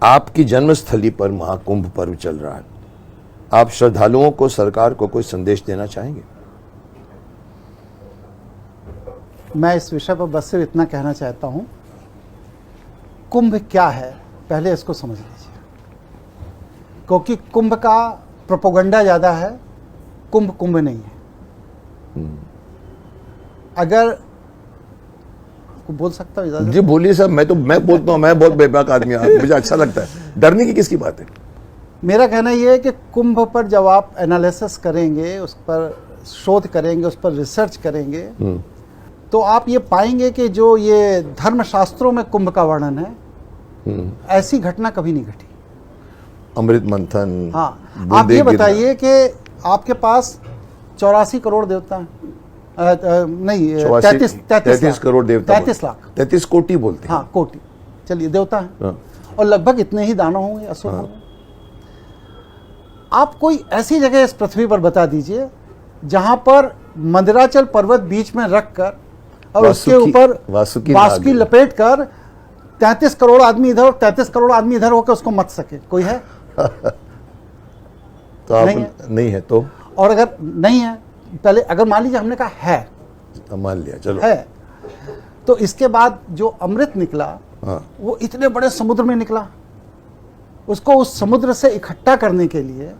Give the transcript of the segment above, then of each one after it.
आपकी जन्मस्थली पर महाकुंभ पर्व चल रहा है, आप श्रद्धालुओं को, सरकार को कोई संदेश देना चाहेंगे? मैं इस विषय पर बस सिर्फ इतना कहना चाहता हूं, कुंभ क्या है पहले इसको समझ लीजिए, क्योंकि कुंभ का प्रोपोगंडा ज्यादा है, कुंभ कुंभ नहीं है। अगर बोल सकता हूँ इजाजत? जी बोलिए साहब, मैं बोलता हूँ, मैं बहुत बेबाक आदमी हूँ, मुझे अच्छा लगता है। डरने की किसकी बात है? मेरा कहना यह है कि कुंभ पर जब आप एनालिसिस करेंगे, उस पर शोध करेंगे, उस पर रिसर्च करेंगे, तो आप ये पाएंगे कि जो ये धर्मशास्त्रों में कुंभ का वर्णन है, ऐसी घटना कभी नहीं घटी। अमृत मंथन, हाँ, आप ये बताइए कि आपके पास 84 करोड़ देवता हैं, नहीं 33 करोड़ देवता, 33 लाख, 33 कोटि बोलते हैं। हाँ कोटि, चलिए देवता है, हाँ। और लगभग इतने ही दानव होंगे, असुर होंगे। आप कोई ऐसी जगह इस पृथ्वी पर बता दीजिए जहां पर मंदराचल पर्वत बीच में रखकर और उसके ऊपर वासुकी लपेट कर 33 करोड़ आदमी इधर और 33 करोड़ आदमी इधर होकर उसको मत सके, कोई है? तो आप नहीं है तो, और अगर नहीं है, पहले अगर मान लीजिए हमने कहा है, मान लिया, चलो है, तो इसके बाद जो अमृत निकला, हाँ। वो इतने बड़े समुद्र में निकला, उसको उस समुद्र से इकट्ठा करने के लिए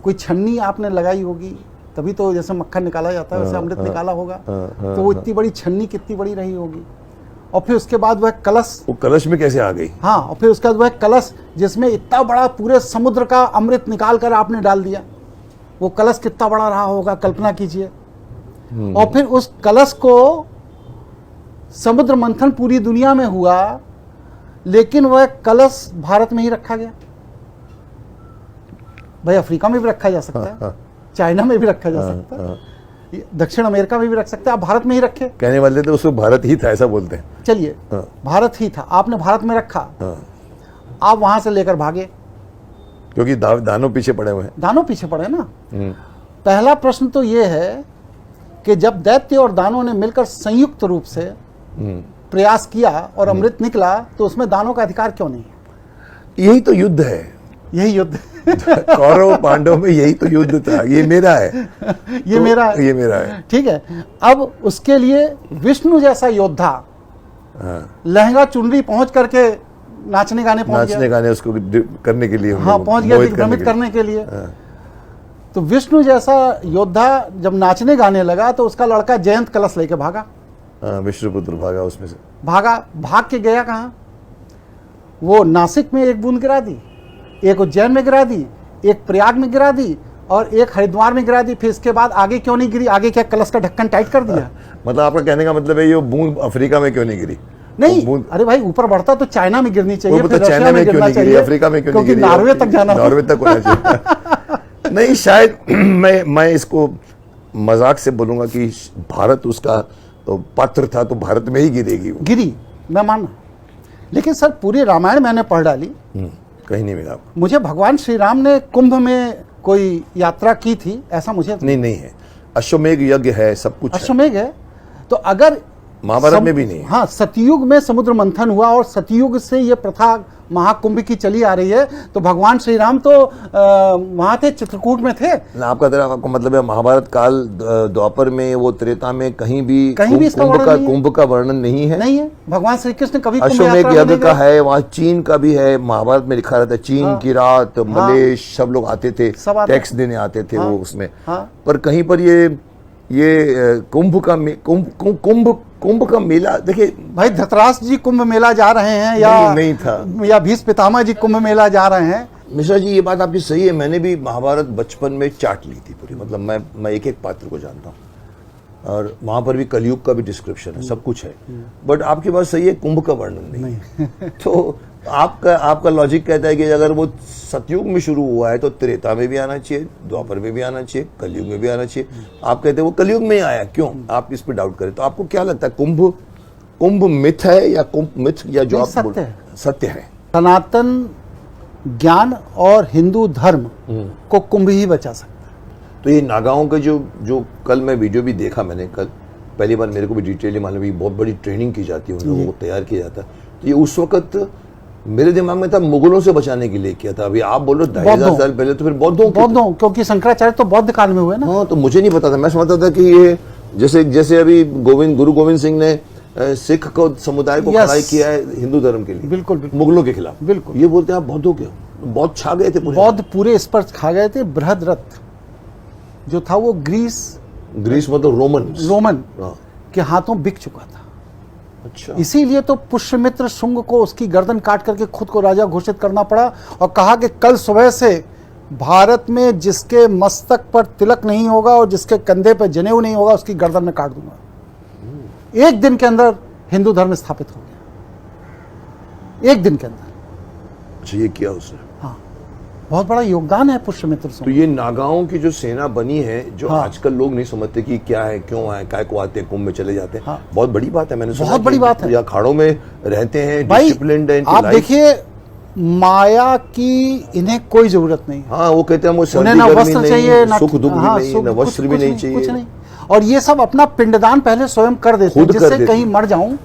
कोई छन्नी आपने लगाई होगी, तभी तो जैसे मक्खन निकाला जाता है वैसे अमृत निकाला होगा, तो वो इतनी बड़ी छन्नी कितनी बड़ी रही होगी। और फिर उसके बाद वह कलश, वो कलश में कैसे आ गई? हाँ, और फिर उसके बाद वह कलश जिसमें इतना बड़ा पूरे समुद्र का अमृत निकाल कर आपने डाल दिया, वो कलश कितना बड़ा रहा होगा, कल्पना कीजिए। और फिर उस कलश को समुद्र मंथन पूरी दुनिया में हुआ, लेकिन वह कलश भारत में ही रखा गया। भाई अफ्रीका में भी रखा जा सकता है, चाइना में भी रखा जा सकता है, दक्षिण अमेरिका में भी रख सकते हैं, आप भारत में ही रखे। कहने वाले थे उसको भारत ही था, ऐसा बोलते हैं। चलिए, भारत ही था, आपने भारत में रखा, आप वहां से लेकर भागे, क्योंकि दानव पीछे पड़े हुए हैं। दानव पीछे पड़े ना। पहला प्रश्न तो ये है कि जब दैत्य और दानव ने मिलकर संयुक्त रूप से प्रयास किया और अमृत निकला, तो उसमें दानव का अधिकार क्यों नहीं है? यही तो युद्ध है, यही युद्ध कौरव पांडव में यही तो युद्ध था। ये मेरा है, ये तो मेरा है, ये मेरा है, ठीक है। अब उसके लिए विष्णु जैसा योद्धा लहंगा चुनरी पहुंच करके नाचने गाने उसको करने के लिए, हाँ, पहुंच गया, दिग्भ्रमित करने के लिए। तो विष्णु जैसा योद्धा जब नाचने गाने लगा, तो उसका लड़का जयंत कलश लेके भागा। विष्णुपुत्र भागा, उसमें से भाग के गया कहाँ? वो नासिक में एक बूंद गिरा दी, एक उज्जैन में गिरा दी, एक प्रयाग में गिरा दी, और एक हरिद्वार में गिरा दी। फिर इसके बाद आगे क्यों नहीं गिरी? आगे क्या कलश का ढक्कन टाइट कर दिया? मतलब आपका कहने का मतलब है ये बूंद अफ्रीका में क्यों नहीं गिरी? नहीं, अरे भाई ऊपर बढ़ता तो चाइना में गिरनी चाहिए, फिर चाइना में क्यों नहीं गिरी, अफ्रीका में क्यों नहीं गिरी? नॉर्वे तक जाना, नॉर्वे तक होना चाहिए। नहीं, शायद मैं इसको मजाक से बोलूंगा कि भारत उसका तो पात्र था, तो भारत में ही गिरेगी वो। गिरी, मैं मानना, लेकिन सर पूरी रामायण मैंने पढ़ डाली, कहीं नहीं मिला। मुझे भगवान श्री राम ने कुंभ में कोई यात्रा की थी ऐसा मुझे नहीं है। अश्वमेघ यज्ञ है, सब कुछ अश्वमेघ है। तो अगर महाभारत में भी नहीं है। हाँ, सतयुग में समुद्र मंथन हुआ और सतयुग से ये प्रथा महाकुंभ की चली आ रही है, तो भगवान श्री राम तो वहां थे, चित्रकूट में थे। आपका मतलब है महाभारत काल, द्वापर में, वो त्रेता में कहीं भी कुंभ का वर्णन नहीं है। नहीं है, भगवान श्री कृष्ण कभी अश्वमेघ यज्ञ का है, वहाँ चीन का भी है, महाभारत में लिखा रहता है। चीन, किरात, मलेश, सब लोग आते थे, टैक्स देने आते थे वो उसमें। पर कहीं पर ये कुंभ का मेला, देखिए भाई धतराष्ट्र जी कुंभ मेला जा रहे हैं नहीं था, या भीष्म पितामह जी कुंभ मेला जा रहे हैं। मिश्रा जी, ये बात आपकी सही है। मैंने भी महाभारत बचपन में चाट ली थी पूरी, मतलब मैं एक एक पात्र को जानता हूँ, और वहां पर भी कलयुग का भी डिस्क्रिप्शन है, सब कुछ है। बट आपकी बात सही है, कुंभ का वर्णन नहीं। तो आपका लॉजिक कहता है कि अगर वो सतयुग में शुरू हुआ है तो त्रेता में भी आना चाहिए, द्वापर में भी आना चाहिए, कलयुग में भी आना चाहिए। आप कहते हैं वो कलयुग में आया, क्यों? आप इस पर डाउट करें तो आपको क्या लगता है, कुंभ मिथ है या मिथ या जो आप सत्य है? सनातन ज्ञान और हिंदू धर्म को कुंभ ही बचा सकता है। तो ये नागाओं के जो कल मैं वीडियो भी देखा, मैंने कल पहली बार, मेरे को भी डिटेल मालूम, बहुत बड़ी ट्रेनिंग की जाती है, उन लोगों को तैयार किया जाता है। तो ये उस वक्त मेरे दिमाग में था मुगलों से बचाने के लिए किया था। अभी आप बोल रहे हो 2500 साल पहले, तो फिर बौद्धों की बौद्धों, क्योंकि शंकराचार्य तो बौद्ध काल में हुए ना। हाँ, तो मुझे नहीं पता था। मैं समझता था कि ये जैसे अभी गुरु गोविंद सिंह ने सिख को समुदाय को खड़ा किया है हिंदू धर्म के लिए, बिल्कुल बिल्कुल मुगलों के खिलाफ। बिल्कुल। ये बोलते हैं आप बौद्धों के, बौद्ध छा गए थे पूरे, बौद्ध पूरे इस पर खा गए थे। बृहद्रथ जो था वो ग्रीस मतलब रोमन के हाथों बिक चुका था। अच्छा, इसीलिए तो पुष्यमित्र शुंग को उसकी गर्दन काट करके खुद को राजा घोषित करना पड़ा और कहा कि कल सुबह से भारत में जिसके मस्तक पर तिलक नहीं होगा और जिसके कंधे पर जनेऊ नहीं होगा उसकी गर्दन में काट दूंगा। एक दिन के अंदर हिंदू धर्म स्थापित हो गया, एक दिन के अंदर। अच्छा, ये किया उसने। हाँ, बहुत बड़ा योगदान है पुष्यमित्र तो शुंग। ये नागाओं की जो सेना बनी है, जो हाँ। आजकल लोग नहीं समझते कि क्या है, क्यों है, काय को आते हैं, कुंभ में चले जाते हैं। हाँ। बहुत बड़ी बात है, मैंने सुना बहुत कि बड़ी बात है। या अखाड़ों में रहते हैं, भाई डिसिप्लिन्ड है, आप देखिए, माया की इन्हें कोई जरूरत नहीं है। हाँ, वो कहते हैं वो उन्हें सर्दी ना गर्मी वस्त्र नहीं, चाहिए, ना सुख दुख भी हाँ, नहीं, सुख, ना वस्त्र भी नहीं कुछ चाहिए। नहीं। और ये सब अपना पिंडदान पहले स्वयं कर देते हैं, खुद कर जिससे देते कहीं हैं। मर जाऊं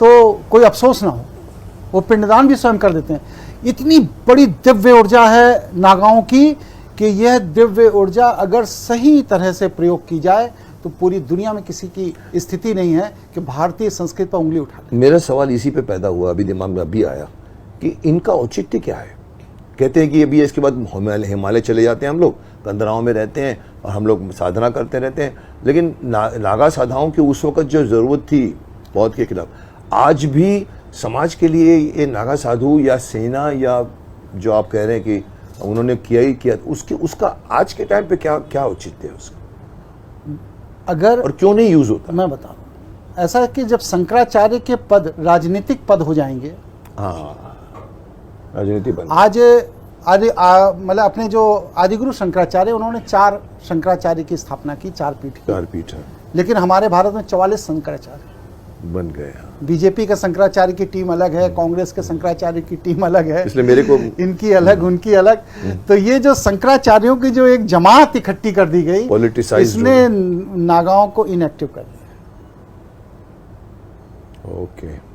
तो कोई अफसोस ना हो। वो पिंडदान भी स्वयं कर देते हैं। इतनी बड़ी दिव्य ऊर्जा है नागाओं की कि यह दिव्य ऊर्जा अगर सही तरह से प्रयोग की जाए तो पूरी दुनिया में किसी की स्थिति नहीं है कि भारतीय संस्कृति पर उंगली उठा ले। मेरा सवाल इसी पे पैदा हुआ, अभी दिमाग में अभी आया कि इनका औचित्य क्या है। कहते हैं कि अभी इसके बाद हिमालय चले जाते हैं, हम लोग कंदराओं में रहते हैं और हम लोग साधना करते रहते हैं, लेकिन नागा साधाओं की उस वक्त जो ज़रूरत थी बौद्ध के खिलाफ, आज भी समाज के लिए ये नागा साधु या सेना या जो आप कह रहे हैं कि उन्होंने किया ही किया, उसका आज के टाइम पे क्या औचित्य है उसका, अगर और क्यों नहीं यूज होता? मैं बता दूं, ऐसा है कि जब शंकराचार्य के पद राजनीतिक पद हो जाएंगे, हाँ, राजनीति बन आज मतलब अपने जो आदिगुरु शंकराचार्य, उन्होंने 4 शंकराचार्य की स्थापना की, 4 पीठ की। 4 पीठ है, लेकिन हमारे भारत में 44 शंकराचार्य बन गए। बीजेपी का शंकराचार्य की टीम अलग है, कांग्रेस के शंकराचार्य की टीम अलग है, इसलिए मेरे को इनकी अलग, उनकी अलग। तो ये जो शंकराचार्यों की जो एक जमात इकट्ठी कर दी गई, Politicized इसने नागाओं को इनएक्टिव कर दिया। ओके,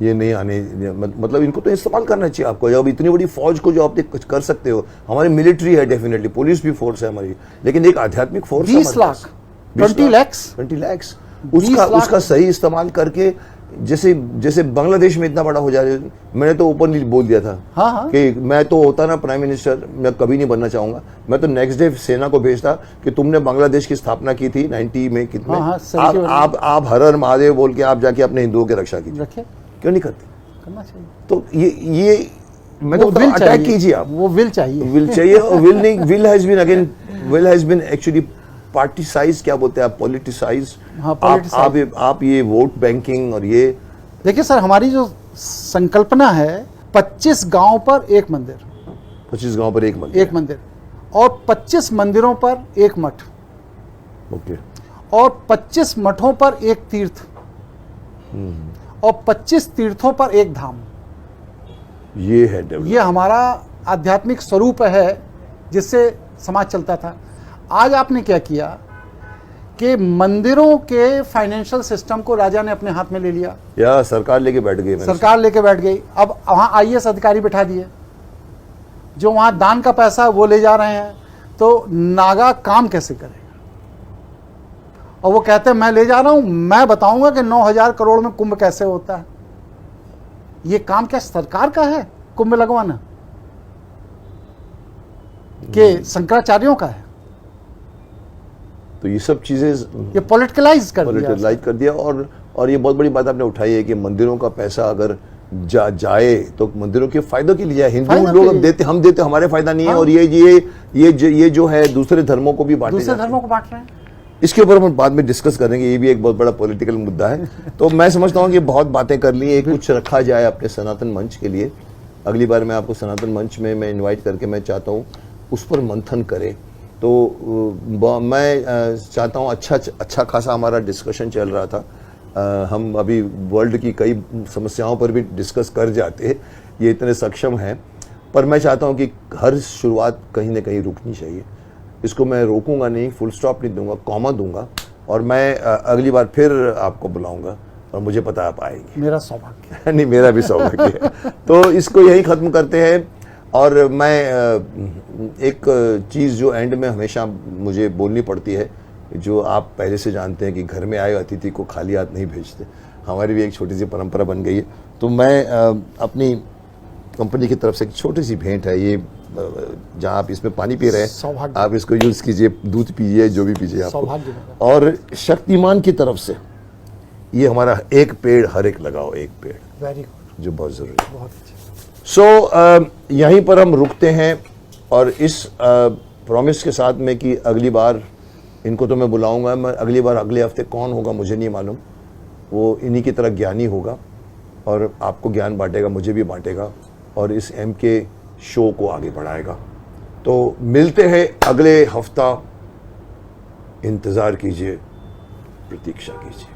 ये नहीं आने, मतलब इनको तो इस्तेमाल करना चाहिए आपको। जब इतनी बड़ी फौज को जो आप कुछ कर सकते हो, हमारी मिलिट्री है, डेफिनेटली पुलिस भी फोर्स है हमारी, लेकिन एक आध्यात्मिक फोर्स 20 लाख 20 लाख उसका सही इस्तेमाल करके, जैसे बांग्लादेश में इतना बड़ा हो जा रहा है। मैंने तो ओपनली बोल दिया था हाँ। कि मैं तो होता ना प्राइम मिनिस्टर, मैं कभी नहीं बनना चाहूंगा। मैं तो नेक्स्ट डे सेना को भेजता कि तुमने बांग्लादेश की स्थापना की थी 90 में, कितने, आप हर हर महादेव बोल के आप जाके अपने हिंदुओं की रक्षा कीजिए। क्यों नहीं करते? करना चाहिए। तो ये मैं तो अटैक कीजिए आप, वो विल चाहिए, और विल हैज बीन एक्चुअली पार्टिसाइज, क्या बोलते हैं आप, पॉलिटिसाइज। आप ये वोट बैंकिंग और ये देखिए सर, हमारी जो संकल्पना है 25 गांव पर एक मंदिर, 25 गांव पर एक मंदिर, और 25 मंदिरों पर एक मठ, ओके, और 25 मठों पर एक तीर्थ, और 25 तीर्थों पर एक धाम। ये है डेवलपमेंट। ये हमारा आध्यात्मिक स्वरूप है जिससे समाज चलता था। आज आपने क्या किया कि मंदिरों के फाइनेंशियल सिस्टम को राजा ने अपने हाथ में ले लिया, या सरकार लेके बैठ गई। अब वहां IAS अधिकारी बैठा दिए जो वहां दान का पैसा वो ले जा रहे हैं। तो नागा काम कैसे करेगा? और वो कहते हैं मैं ले जा रहा हूं, मैं बताऊंगा कि 9,000 करोड़ में कुंभ कैसे होता है। ये काम क्या सरकार का है कुंभ लगवाना, कि शंकराचार्यों का है? तो ये सब चीजें ये पॉलिटिकलाइज कर दिया। और ये बहुत बड़ी बात आपने उठाई है कि मंदिरों का पैसा अगर जाए तो मंदिरों के फायदों के लिए जाए। हिंदू लोग हम देते हमारे फायदा नहीं है। और ये जो है दूसरे धर्मों को भी बांट रहे हैं। इसके ऊपर हम बाद में डिस्कस करेंगे, ये भी एक बहुत बड़ा पॉलिटिकल मुद्दा है। तो मैं समझता हूँ कि बहुत बातें कर ली, कुछ रखा जाए अपने सनातन मंच के लिए। अगली बार मैं आपको सनातन मंच में मैं इन्वाइट करके मैं चाहता हूँ उस पर मंथन करें। तो मैं चाहता हूँ, अच्छा खासा हमारा डिस्कशन चल रहा था। हम अभी वर्ल्ड की कई समस्याओं पर भी डिस्कस कर जाते, ये इतने सक्षम हैं, पर मैं चाहता हूँ कि हर शुरुआत कहीं ना कहीं रुकनी चाहिए। इसको मैं रोकूंगा नहीं, फुल स्टॉप नहीं दूंगा, कॉमा दूंगा, और मैं अगली बार फिर आपको बुलाऊंगा और मुझे पता आप आएंगे। मेरा सौभाग्य। नहीं, मेरा भी सौभाग्य है। तो इसको यही ख़त्म करते हैं। और मैं एक चीज़ जो एंड में हमेशा मुझे बोलनी पड़ती है, जो आप पहले से जानते हैं कि घर में आए अतिथि को खाली हाथ नहीं भेजते, हमारी भी एक छोटी सी परंपरा बन गई है। तो मैं अपनी कंपनी की तरफ से एक छोटी सी भेंट है ये, जहाँ आप इसमें पानी पी रहे हैं, सौभाग्य। आप इसको यूज़ कीजिए, दूध पीजिए, जो भी पीजिए आपको। सौभाग्य। और शक्तिमान की तरफ से ये हमारा एक पेड़ हर एक लगाओ, एक पेड़, वेरी गुड, जो बहुत ज़रूरी है। बहुत अच्छी। सो यहीं पर हम रुकते हैं, और इस प्रॉमिस के साथ में कि अगली बार इनको तो मैं बुलाऊंगा, मैं अगली बार अगले हफ्ते कौन होगा मुझे नहीं मालूम, वो इन्हीं की तरह ज्ञानी होगा और आपको ज्ञान बांटेगा, मुझे भी बांटेगा, और इस MK शो को आगे बढ़ाएगा। तो मिलते हैं अगले हफ्ता, इंतज़ार कीजिए, प्रतीक्षा कीजिए।